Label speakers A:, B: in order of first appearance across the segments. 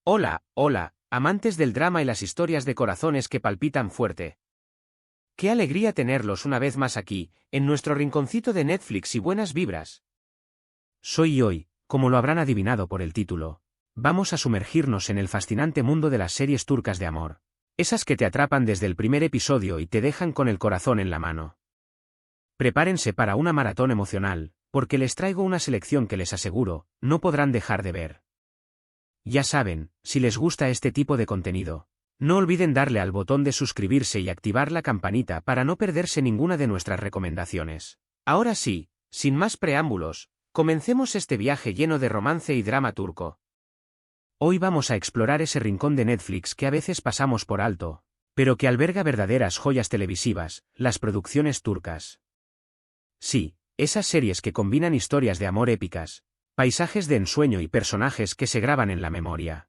A: Hola, hola, amantes del drama y las historias de corazones que palpitan fuerte. Qué alegría tenerlos una vez más aquí, en nuestro rinconcito de Netflix y buenas vibras. Soy hoy, como lo habrán adivinado por el título, vamos a sumergirnos en el fascinante mundo de las series turcas de amor. Esas que te atrapan desde el primer episodio y te dejan con el corazón en la mano. Prepárense para una maratón emocional, porque les traigo una selección que les aseguro, no podrán dejar de ver. Ya saben, si les gusta este tipo de contenido, no olviden darle al botón de suscribirse y activar la campanita para no perderse ninguna de nuestras recomendaciones. Ahora sí, sin más preámbulos, comencemos este viaje lleno de romance y drama turco. Hoy vamos a explorar ese rincón de Netflix que a veces pasamos por alto, pero que alberga verdaderas joyas televisivas, las producciones turcas. Sí, esas series que combinan historias de amor épicas, paisajes de ensueño y personajes que se graban en la memoria.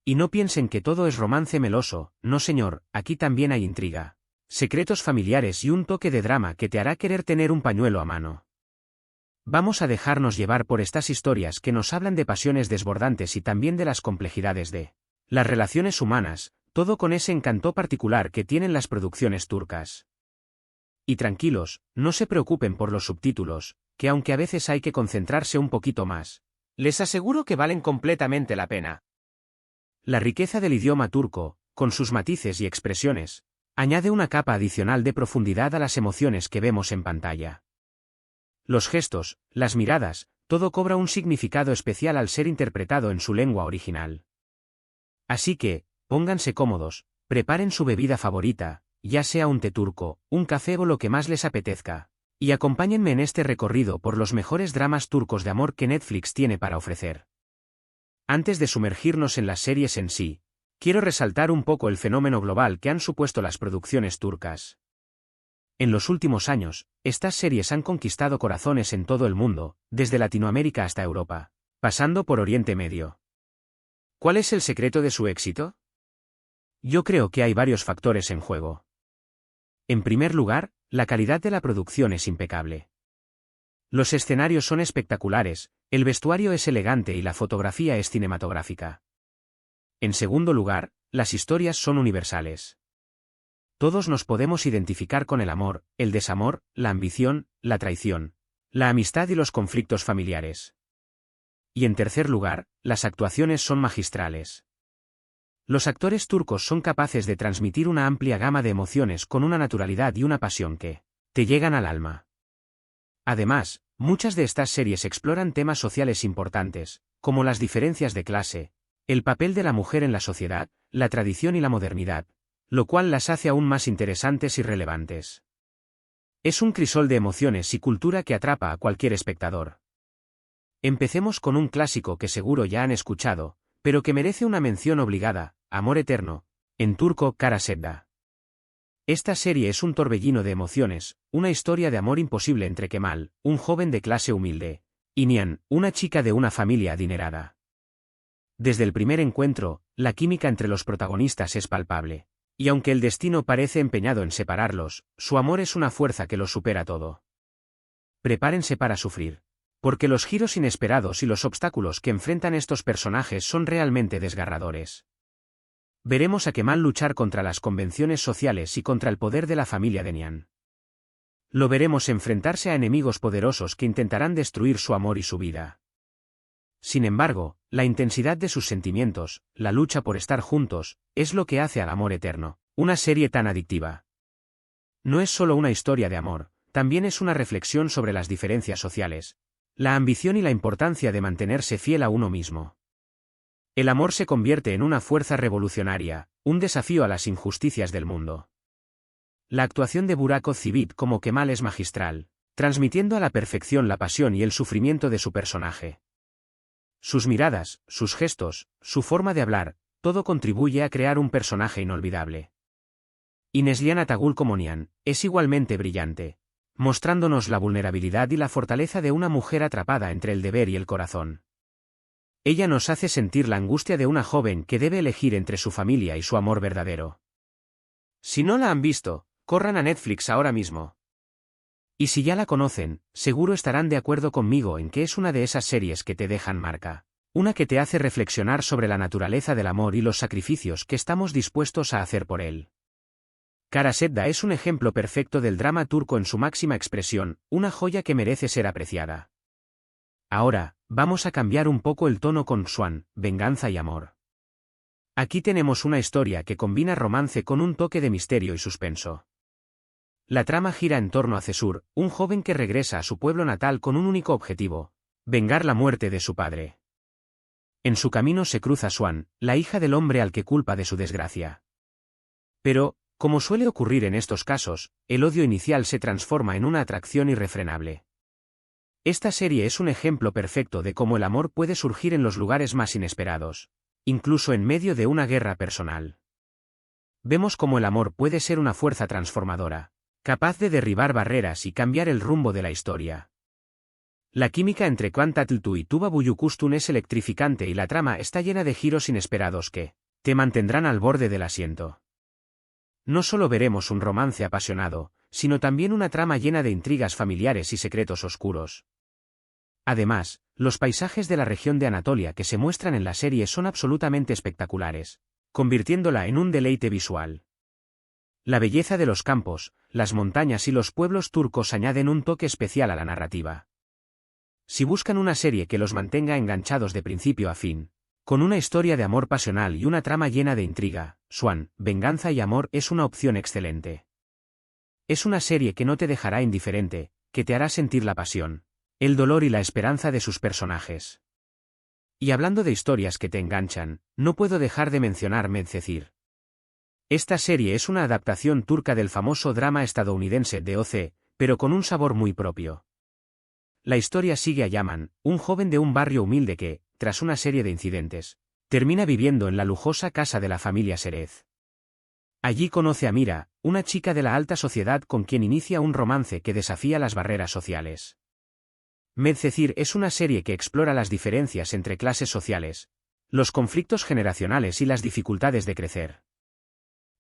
A: Y no piensen que todo es romance meloso, no señor, aquí también hay intriga, secretos familiares y un toque de drama que te hará querer tener un pañuelo a mano. Vamos a dejarnos llevar por estas historias que nos hablan de pasiones desbordantes y también de las complejidades de las relaciones humanas, todo con ese encanto particular que tienen las producciones turcas. Y tranquilos, no se preocupen por los subtítulos, que aunque a veces hay que concentrarse un poquito más, les aseguro que valen completamente la pena. La riqueza del idioma turco, con sus matices y expresiones, añade una capa adicional de profundidad a las emociones que vemos en pantalla. Los gestos, las miradas, todo cobra un significado especial al ser interpretado en su lengua original. Así que, pónganse cómodos, preparen su bebida favorita, ya sea un té turco, un café o lo que más les apetezca, y acompáñenme en este recorrido por los mejores dramas turcos de amor que Netflix tiene para ofrecer. Antes de sumergirnos en las series en sí, quiero resaltar un poco el fenómeno global que han supuesto las producciones turcas. En los últimos años, estas series han conquistado corazones en todo el mundo, desde Latinoamérica hasta Europa, pasando por Oriente Medio. ¿Cuál es el secreto de su éxito? Yo creo que hay varios factores en juego. En primer lugar, la calidad de la producción es impecable. Los escenarios son espectaculares, el vestuario es elegante y la fotografía es cinematográfica. En segundo lugar, las historias son universales. Todos nos podemos identificar con el amor, el desamor, la ambición, la traición, la amistad y los conflictos familiares. Y en tercer lugar, las actuaciones son magistrales. Los actores turcos son capaces de transmitir una amplia gama de emociones con una naturalidad y una pasión que te llegan al alma. Además, muchas de estas series exploran temas sociales importantes, como las diferencias de clase, el papel de la mujer en la sociedad, la tradición y la modernidad, lo cual las hace aún más interesantes y relevantes. Es un crisol de emociones y cultura que atrapa a cualquier espectador. Empecemos con un clásico que seguro ya han escuchado, pero que merece una mención obligada, Amor Eterno, en turco Kara Sevda. Esta serie es un torbellino de emociones, una historia de amor imposible entre Kemal, un joven de clase humilde, y Nihan, una chica de una familia adinerada. Desde el primer encuentro, la química entre los protagonistas es palpable. Y aunque el destino parece empeñado en separarlos, su amor es una fuerza que los supera todo. Prepárense para sufrir. Porque los giros inesperados y los obstáculos que enfrentan estos personajes son realmente desgarradores. Veremos a Kemal luchar contra las convenciones sociales y contra el poder de la familia de Nihan. Lo veremos enfrentarse a enemigos poderosos que intentarán destruir su amor y su vida. Sin embargo, la intensidad de sus sentimientos, la lucha por estar juntos, es lo que hace al Amor Eterno una serie tan adictiva. No es solo una historia de amor, también es una reflexión sobre las diferencias sociales, la ambición y la importancia de mantenerse fiel a uno mismo. El amor se convierte en una fuerza revolucionaria, un desafío a las injusticias del mundo. La actuación de Burak Özçivit como Kemal es magistral, transmitiendo a la perfección la pasión y el sufrimiento de su personaje. Sus miradas, sus gestos, su forma de hablar, todo contribuye a crear un personaje inolvidable. Y Neslihan Atagül como Nihan, es igualmente brillante, mostrándonos la vulnerabilidad y la fortaleza de una mujer atrapada entre el deber y el corazón. Ella nos hace sentir la angustia de una joven que debe elegir entre su familia y su amor verdadero. Si no la han visto, corran a Netflix ahora mismo. Y si ya la conocen, seguro estarán de acuerdo conmigo en que es una de esas series que te dejan marca. Una que te hace reflexionar sobre la naturaleza del amor y los sacrificios que estamos dispuestos a hacer por él. Kara Sevda es un ejemplo perfecto del drama turco en su máxima expresión, una joya que merece ser apreciada. Ahora, vamos a cambiar un poco el tono con Swan, venganza y amor. Aquí tenemos una historia que combina romance con un toque de misterio y suspenso. La trama gira en torno a Cesur, un joven que regresa a su pueblo natal con un único objetivo: vengar la muerte de su padre. En su camino se cruza Swan, la hija del hombre al que culpa de su desgracia. Pero, como suele ocurrir en estos casos, el odio inicial se transforma en una atracción irrefrenable. Esta serie es un ejemplo perfecto de cómo el amor puede surgir en los lugares más inesperados, incluso en medio de una guerra personal. Vemos cómo el amor puede ser una fuerza transformadora, capaz de derribar barreras y cambiar el rumbo de la historia. La química entre Kwan Tatltu y Tuba Büyüküstün es electrificante y la trama está llena de giros inesperados que te mantendrán al borde del asiento. No solo veremos un romance apasionado, sino también una trama llena de intrigas familiares y secretos oscuros. Además, los paisajes de la región de Anatolia que se muestran en la serie son absolutamente espectaculares, convirtiéndola en un deleite visual. La belleza de los campos, las montañas y los pueblos turcos añaden un toque especial a la narrativa. Si buscan una serie que los mantenga enganchados de principio a fin, con una historia de amor pasional y una trama llena de intriga, Swan, venganza y amor es una opción excelente. Es una serie que no te dejará indiferente, que te hará sentir la pasión, el dolor y la esperanza de sus personajes. Y hablando de historias que te enganchan, no puedo dejar de mencionar Medcezir. Esta serie es una adaptación turca del famoso drama estadounidense de O.C., pero con un sabor muy propio. La historia sigue a Yaman, un joven de un barrio humilde que, tras una serie de incidentes, termina viviendo en la lujosa casa de la familia Serez. Allí conoce a Mira, una chica de la alta sociedad con quien inicia un romance que desafía las barreras sociales. Medcezir es una serie que explora las diferencias entre clases sociales, los conflictos generacionales y las dificultades de crecer.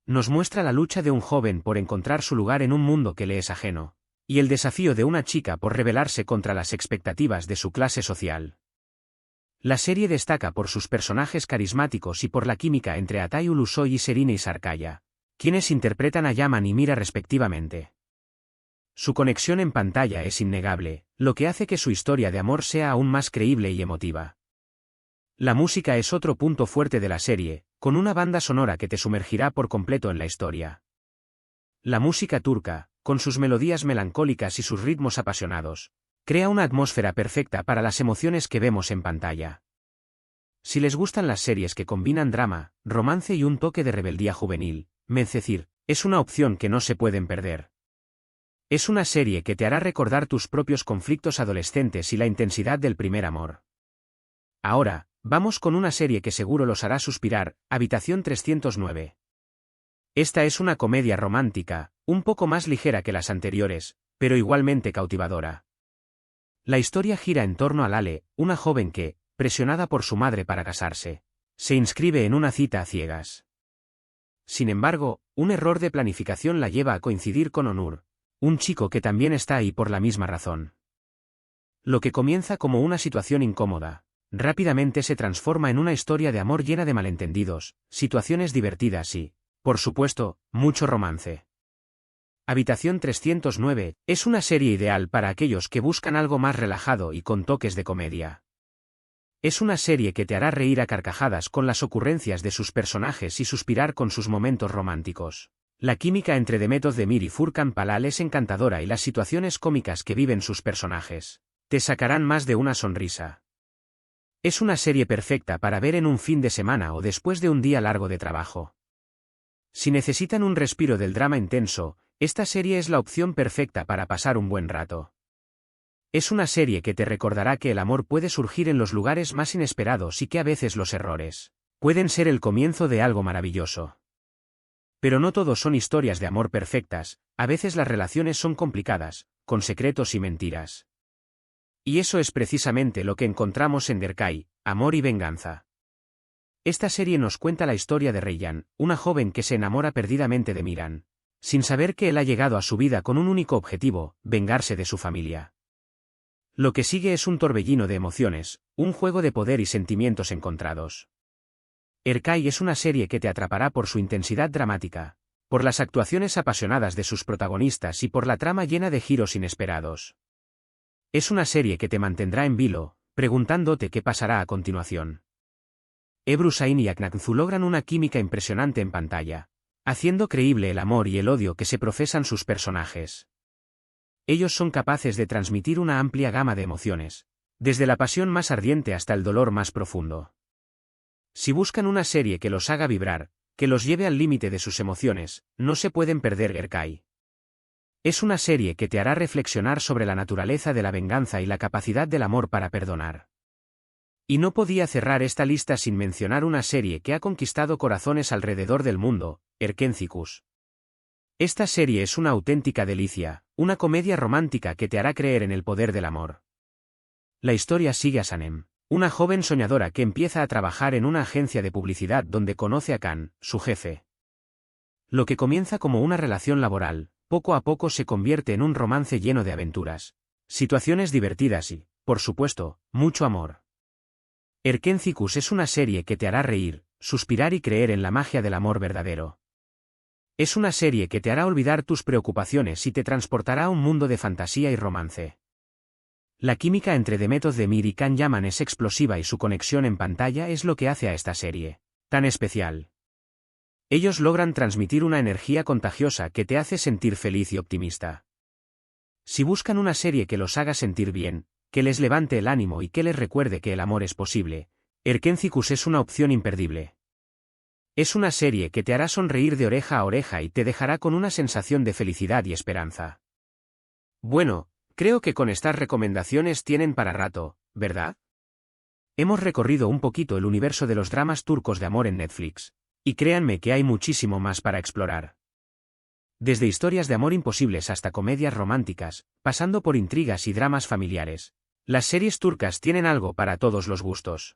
A: Nos muestra la lucha de un joven por encontrar su lugar en un mundo que le es ajeno, y el desafío de una chica por rebelarse contra las expectativas de su clase social. La serie destaca por sus personajes carismáticos y por la química entre Atay Ulusoy y Serine Sarkaya, quienes interpretan a Yaman y Mira respectivamente. Su conexión en pantalla es innegable, lo que hace que su historia de amor sea aún más creíble y emotiva. La música es otro punto fuerte de la serie, con una banda sonora que te sumergirá por completo en la historia. La música turca, con sus melodías melancólicas y sus ritmos apasionados, crea una atmósfera perfecta para las emociones que vemos en pantalla. Si les gustan las series que combinan drama, romance y un toque de rebeldía juvenil, Medcezir es una opción que no se pueden perder. Es una serie que te hará recordar tus propios conflictos adolescentes y la intensidad del primer amor. Ahora, vamos con una serie que seguro los hará suspirar, Habitación 309. Esta es una comedia romántica, un poco más ligera que las anteriores, pero igualmente cautivadora. La historia gira en torno a Lale, una joven que, presionada por su madre para casarse, se inscribe en una cita a ciegas. Sin embargo, un error de planificación la lleva a coincidir con Onur, un chico que también está ahí por la misma razón. Lo que comienza como una situación incómoda, rápidamente se transforma en una historia de amor llena de malentendidos, situaciones divertidas y, por supuesto, mucho romance. Habitación 309 es una serie ideal para aquellos que buscan algo más relajado y con toques de comedia. Es una serie que te hará reír a carcajadas con las ocurrencias de sus personajes y suspirar con sus momentos románticos. La química entre Demet Özdemir y Furkan Palal es encantadora y las situaciones cómicas que viven sus personajes te sacarán más de una sonrisa. Es una serie perfecta para ver en un fin de semana o después de un día largo de trabajo. Si necesitan un respiro del drama intenso, esta serie es la opción perfecta para pasar un buen rato. Es una serie que te recordará que el amor puede surgir en los lugares más inesperados y que a veces los errores pueden ser el comienzo de algo maravilloso. Pero no todos son historias de amor perfectas, a veces las relaciones son complicadas, con secretos y mentiras. Y eso es precisamente lo que encontramos en Derkai, Amor y Venganza. Esta serie nos cuenta la historia de Reyhan, una joven que se enamora perdidamente de Miran, sin saber que él ha llegado a su vida con un único objetivo, vengarse de su familia. Lo que sigue es un torbellino de emociones, un juego de poder y sentimientos encontrados. Erkai es una serie que te atrapará por su intensidad dramática, por las actuaciones apasionadas de sus protagonistas y por la trama llena de giros inesperados. Es una serie que te mantendrá en vilo, preguntándote qué pasará a continuación. Ebru Sain y Aknakzu logran una química impresionante en pantalla, haciendo creíble el amor y el odio que se profesan sus personajes. Ellos son capaces de transmitir una amplia gama de emociones, desde la pasión más ardiente hasta el dolor más profundo. Si buscan una serie que los haga vibrar, que los lleve al límite de sus emociones, no se pueden perder Erkai. Es una serie que te hará reflexionar sobre la naturaleza de la venganza y la capacidad del amor para perdonar. Y no podía cerrar esta lista sin mencionar una serie que ha conquistado corazones alrededor del mundo, Erkenzicus. Esta serie es una auténtica delicia, una comedia romántica que te hará creer en el poder del amor. La historia sigue a Sanem, una joven soñadora que empieza a trabajar en una agencia de publicidad donde conoce a Kan, su jefe. Lo que comienza como una relación laboral, poco a poco se convierte en un romance lleno de aventuras, situaciones divertidas y, por supuesto, mucho amor. Erkenzicus es una serie que te hará reír, suspirar y creer en la magia del amor verdadero. Es una serie que te hará olvidar tus preocupaciones y te transportará a un mundo de fantasía y romance. La química entre Demet Özdemir y Can Yaman es explosiva y su conexión en pantalla es lo que hace a esta serie tan especial. Ellos logran transmitir una energía contagiosa que te hace sentir feliz y optimista. Si buscan una serie que los haga sentir bien, que les levante el ánimo y que les recuerde que el amor es posible, Erkenzicus es una opción imperdible. Es una serie que te hará sonreír de oreja a oreja y te dejará con una sensación de felicidad y esperanza. Bueno, creo que con estas recomendaciones tienen para rato, ¿verdad? Hemos recorrido un poquito el universo de los dramas turcos de amor en Netflix, y créanme que hay muchísimo más para explorar. Desde historias de amor imposibles hasta comedias románticas, pasando por intrigas y dramas familiares, las series turcas tienen algo para todos los gustos.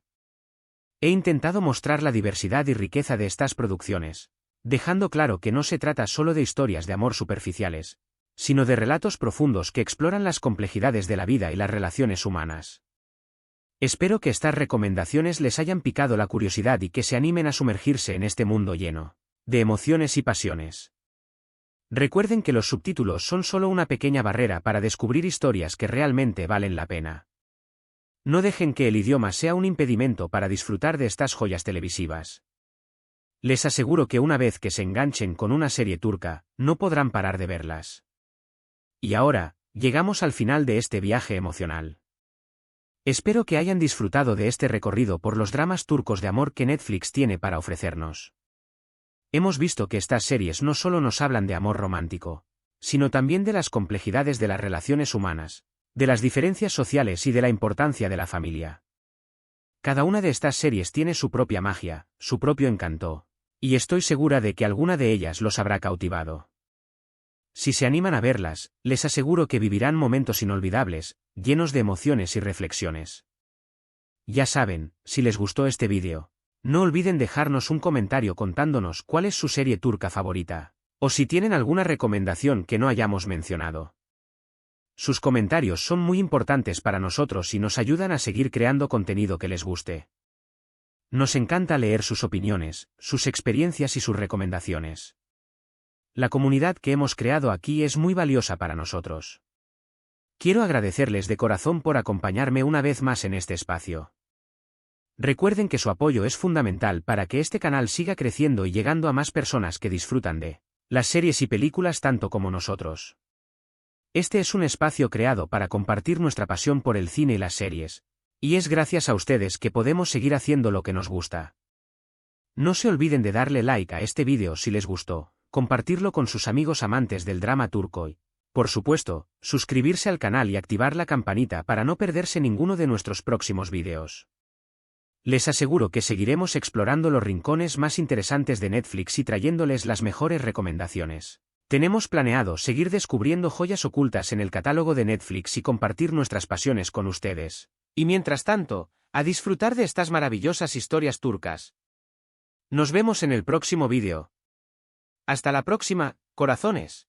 A: He intentado mostrar la diversidad y riqueza de estas producciones, dejando claro que no se trata solo de historias de amor superficiales, sino de relatos profundos que exploran las complejidades de la vida y las relaciones humanas. Espero que estas recomendaciones les hayan picado la curiosidad y que se animen a sumergirse en este mundo lleno de emociones y pasiones. Recuerden que los subtítulos son solo una pequeña barrera para descubrir historias que realmente valen la pena. No dejen que el idioma sea un impedimento para disfrutar de estas joyas televisivas. Les aseguro que una vez que se enganchen con una serie turca, no podrán parar de verlas. Y ahora, llegamos al final de este viaje emocional. Espero que hayan disfrutado de este recorrido por los dramas turcos de amor que Netflix tiene para ofrecernos. Hemos visto que estas series no solo nos hablan de amor romántico, sino también de las complejidades de las relaciones humanas, de las diferencias sociales y de la importancia de la familia. Cada una de estas series tiene su propia magia, su propio encanto, y estoy segura de que alguna de ellas los habrá cautivado. Si se animan a verlas, les aseguro que vivirán momentos inolvidables, llenos de emociones y reflexiones. Ya saben, si les gustó este vídeo, no olviden dejarnos un comentario contándonos cuál es su serie turca favorita, o si tienen alguna recomendación que no hayamos mencionado. Sus comentarios son muy importantes para nosotros y nos ayudan a seguir creando contenido que les guste. Nos encanta leer sus opiniones, sus experiencias y sus recomendaciones. La comunidad que hemos creado aquí es muy valiosa para nosotros. Quiero agradecerles de corazón por acompañarme una vez más en este espacio. Recuerden que su apoyo es fundamental para que este canal siga creciendo y llegando a más personas que disfrutan de las series y películas tanto como nosotros. Este es un espacio creado para compartir nuestra pasión por el cine y las series, y es gracias a ustedes que podemos seguir haciendo lo que nos gusta. No se olviden de darle like a este vídeo si les gustó, compartirlo con sus amigos amantes del drama turco y, por supuesto, suscribirse al canal y activar la campanita para no perderse ninguno de nuestros próximos vídeos. Les aseguro que seguiremos explorando los rincones más interesantes de Netflix y trayéndoles las mejores recomendaciones. Tenemos planeado seguir descubriendo joyas ocultas en el catálogo de Netflix y compartir nuestras pasiones con ustedes. Y mientras tanto, a disfrutar de estas maravillosas historias turcas. Nos vemos en el próximo vídeo. Hasta la próxima, corazones.